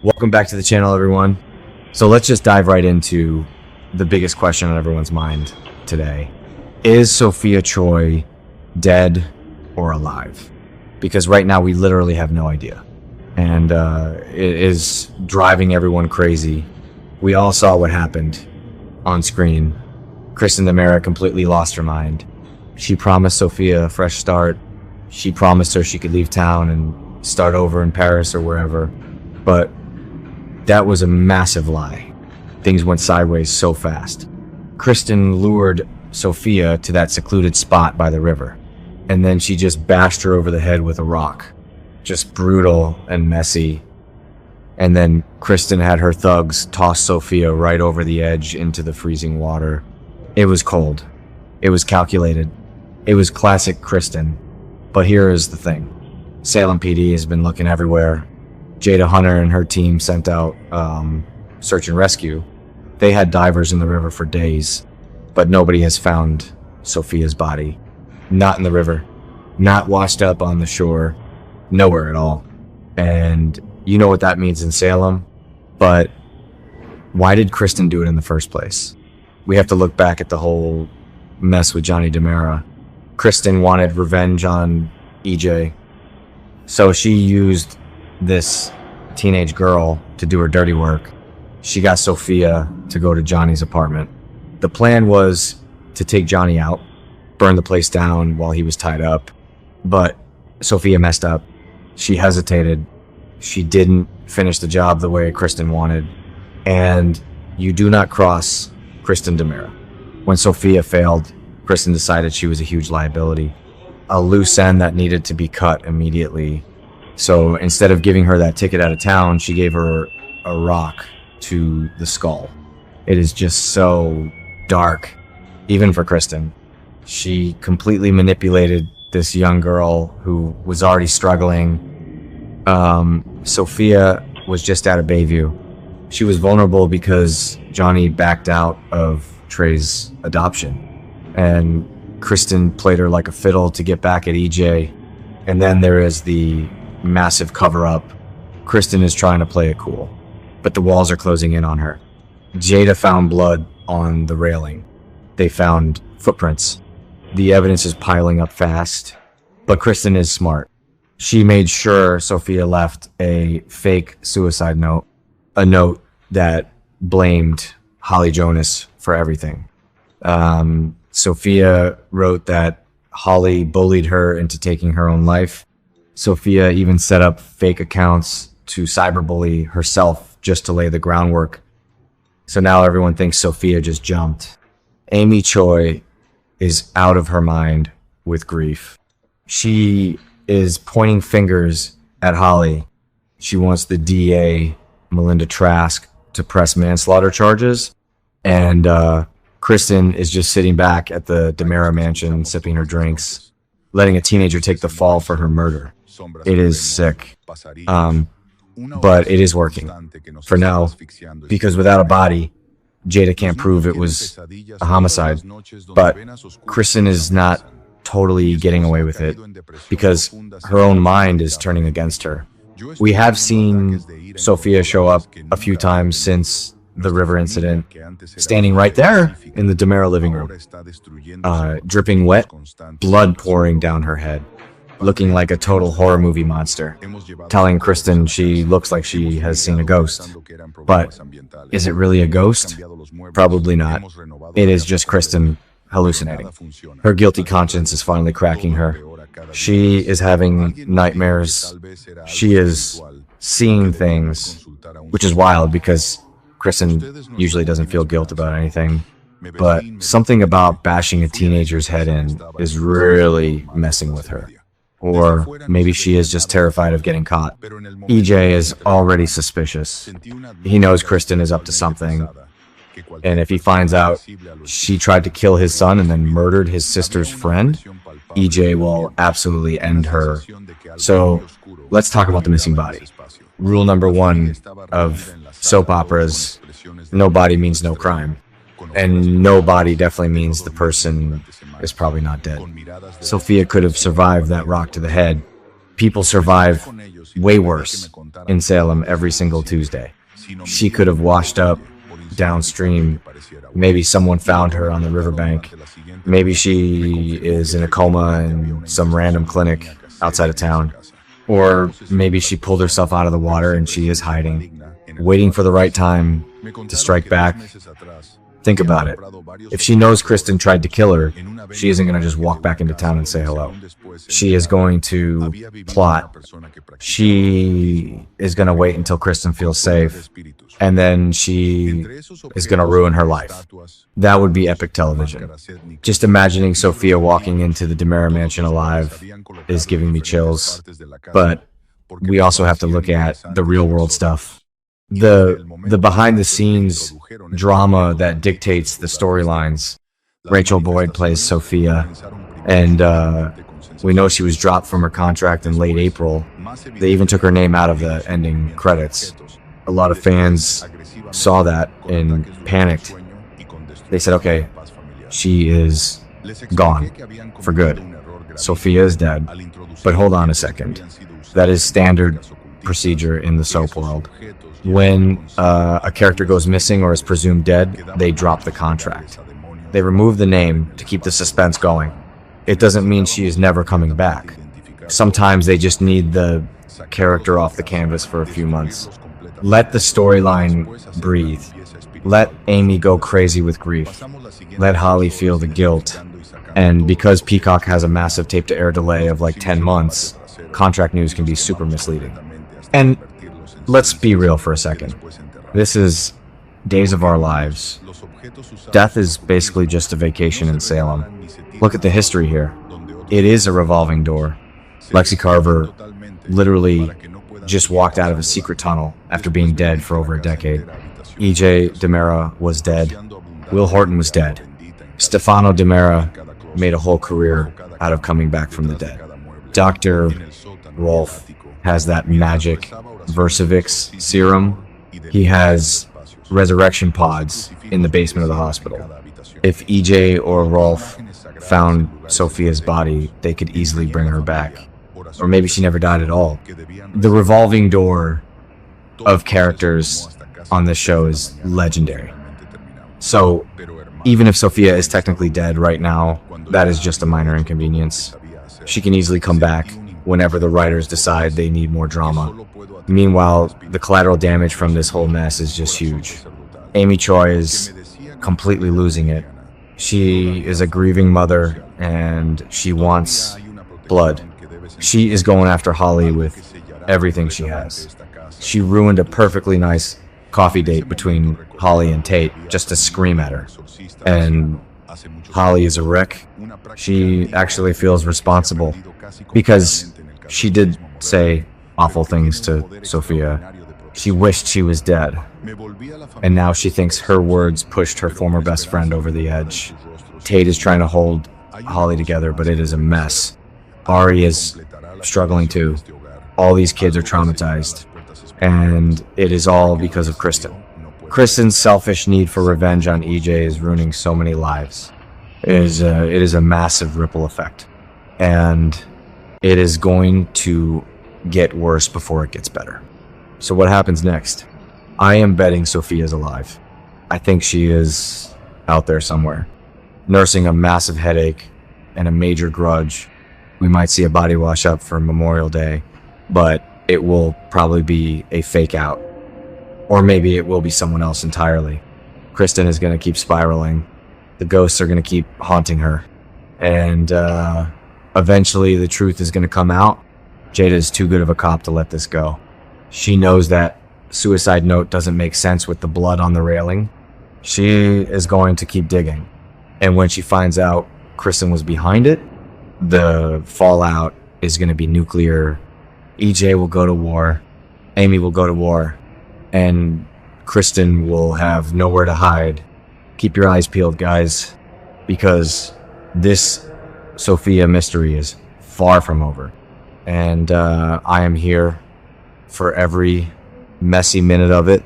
Welcome back to the channel, everyone. So let's just dive right into the biggest question on everyone's mind today. Is Sophia Choi dead or alive? Because right now we literally have no idea. And it is driving everyone crazy. We all saw what happened on screen. Kristen DiMera completely lost her mind. She promised Sophia a fresh start. She promised her she could leave town and start over in Paris or wherever. But that was a massive lie. Things went sideways so fast. Kristen lured Sophia to that secluded spot by the river, and then she just bashed her over the head with a rock. Just brutal and messy. And then Kristen had her thugs toss Sophia right over the edge into the freezing water. It was cold. It was calculated. It was classic Kristen. But here is the thing. Salem PD has been looking everywhere. Jada Hunter and her team sent out search and rescue. They had divers in the river for days, but nobody has found Sophia's body. Not in the river, not washed up on the shore, nowhere at all. And you know what that means in Salem, but why did Kristen do it in the first place? We have to look back at the whole mess with Johnny DiMera. Kristen wanted revenge on EJ, so she used this teenage girl to do her dirty work. She got Sophia to go to Johnny's apartment. The plan was to take Johnny out, burn the place down while he was tied up, but Sophia messed up. She hesitated. She didn't finish the job the way Kristen wanted. And you do not cross Kristen DiMera. When Sophia failed, Kristen decided she was a huge liability, a loose end that needed to be cut immediately. So instead of giving her that ticket out of town, she gave her a rock to the skull. It is just so dark, even for Kristen. She completely manipulated this young girl who was already struggling. Sophia was just out of Bayview. She was vulnerable because Johnny backed out of Trey's adoption. And Kristen played her like a fiddle to get back at EJ. And then there is the massive cover-up. Kristen is trying to play it cool, but the walls are closing in on her. Jada found blood on the railing. They found footprints. The evidence is piling up fast, but Kristen is smart. She made sure Sophia left a fake suicide note, a note that blamed Holly Jonas for everything. Sophia wrote that Holly bullied her into taking her own life. Sophia even set up fake accounts to cyberbully herself just to lay the groundwork. So now everyone thinks Sophia just jumped. Amy Choi is out of her mind with grief. She is pointing fingers at Holly. She wants the DA, Melinda Trask, to press manslaughter charges. And Kristen is just sitting back at the DiMera mansion, sipping her drinks, letting a teenager take the fall for her murder. It is sick, but it is working for now, because without a body, Jada can't prove it was a homicide. But Kristen is not totally getting away with it because her own mind is turning against her. We have seen Sophia show up a few times since the river incident, standing right there in the DiMera living room, dripping wet, blood pouring down her head, looking like a total horror movie monster, telling Kristen she looks like she has seen a ghost. But is it really a ghost? Probably not. It is just Kristen hallucinating. Her guilty conscience is finally cracking her. She is having nightmares. She is seeing things, which is wild because Kristen usually doesn't feel guilt about anything. But something about bashing a teenager's head in is really messing with her. Or maybe she is just terrified of getting caught. EJ is already suspicious. He knows Kristen is up to something. And if he finds out she tried to kill his son and then murdered his sister's friend, EJ will absolutely end her. So let's talk about the missing body. Rule number one of soap operas: no body means no crime. And no body definitely means the person is probably not dead. Sophia could have survived that rock to the head, People survive way worse in Salem every single Tuesday. She could have washed up downstream. Maybe someone found her on the riverbank. Maybe she is in a coma in some random clinic outside of town. Or maybe she pulled herself out of the water and she is hiding, waiting for the right time to strike back. Think about it. If she knows Kristen tried to kill her, she isn't going to just walk back into town and say hello. She is going to plot. She is going to wait until Kristen feels safe, and then she is going to ruin her life. That would be epic television. Just imagining Sophia walking into the DiMera mansion alive is giving me chills. But we also have to look at the real world stuff. The behind the scenes drama that dictates the storylines. Rachel Boyd plays Sophia, and we know she was dropped from her contract in late April. They even took her name out of the ending credits. A lot of fans saw that and panicked. They said, okay, she is gone for good. Sophia is dead. But hold on a second. That is standard procedure in the soap world. When a character goes missing or is presumed dead, they drop the contract. They remove the name to keep the suspense going. It doesn't mean she is never coming back. Sometimes they just need the character off the canvas for a few months. Let the storyline breathe. Let Amy go crazy with grief. Let Holly feel the guilt. And because Peacock has a massive tape-to-air delay of like 10 months, contract news can be super misleading. And let's be real for a second. This is days of our lives. Death is basically just a vacation in Salem. Look at the history here. It is a revolving door. Lexi Carver literally just walked out of a secret tunnel after being dead for over a decade. E.J. DiMera was dead. Will Horton was dead. Stefano DiMera made a whole career out of coming back from the dead. Dr. Rolf has that magic Versavix serum. He has resurrection pods in the basement of the hospital. If EJ or Rolf found Sophia's body, they could easily bring her back. Or maybe she never died at all. The revolving door of characters on this show is legendary. So, even if Sophia is technically dead right now, that is just a minor inconvenience. She can easily come back whenever the writers decide they need more drama. Meanwhile, the collateral damage from this whole mess is just huge. Amy Choi is completely losing it. She is a grieving mother, and she wants blood. She is going after Holly with everything she has. She ruined a perfectly nice coffee date between Holly and Tate just to scream at her. And Holly is a wreck. She actually feels responsible because she did say awful things to Sophia. She wished she was dead. And now she thinks her words pushed her former best friend over the edge. Tate is trying to hold Holly together, but it is a mess. Ari is struggling too. All these kids are traumatized. And it is all because of Kristen. Kristen's selfish need for revenge on EJ is ruining so many lives. It is a massive ripple effect. And it is going to get worse before it gets better. So what happens next? I am betting Sophia's alive. I think she is out there somewhere, nursing a massive headache and a major grudge. We might see a body wash up for Memorial Day, but it will probably be a fake out. Or maybe it will be someone else entirely. Kristen is going to keep spiraling. The ghosts are going to keep haunting her. And eventually the truth is going to come out. Jada is too good of a cop to let this go. She knows that suicide note doesn't make sense with the blood on the railing. She is going to keep digging. And when she finds out Kristen was behind it, the fallout is going to be nuclear. EJ will go to war. Amy will go to war. And Kristen will have nowhere to hide. Keep your eyes peeled, guys, because this Sophia mystery is far from over. And I am here for every messy minute of it.